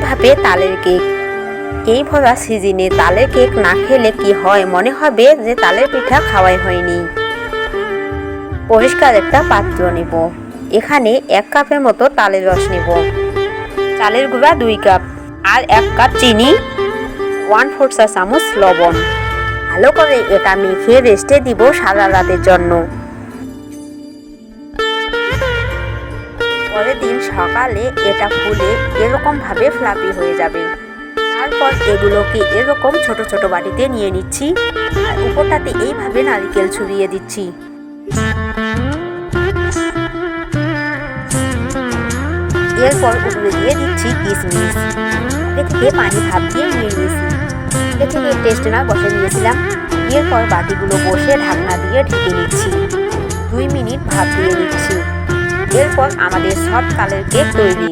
একইভাবে তালের কেক। এই ভরা সিজনে তালের কেক না খেলে কি হয়, মনে হবে যে তালের পিঠা খাওয়াই হয়নি। পরিষ্কার একটা পাত্র নেব। এখানে 1 কাপের মতো তালের রস নেব, চালের গুঁড়া 2 কাপ, আর 1 কাপ চিনি, 1/4 চা চামচ লবণ। ভালো করে এটা মেখে রেস্টে দিব সারা রাতের জন্য। পরের দিন সকালে এটা ফুলে এরকম ভাবে ফ্লাফি হয়ে যাবে। তারপর এগুলোকে এরকম ছোট ছোট বাটিতে নিয়ে নিচ্ছি, আর উপরটাতে এইভাবে নারকেল ছড়িয়ে দিচ্ছি। এরপর উপরে দিয়ে দিচ্ছি কিশমিশ। আগে থেকে পানি ভাপ দিয়ে নিয়ে নিয়েছি, আগে থেকে টেস্ট না বসে নিয়েছিলাম। এরপর বাটিগুলো বসে ঢাকনা দিয়ে ঢেকে নিচ্ছি, 2 মিনিট ভাপ দিয়ে নিচ্ছি। এরপর আমাদের সফট তালের কেক তৈরি।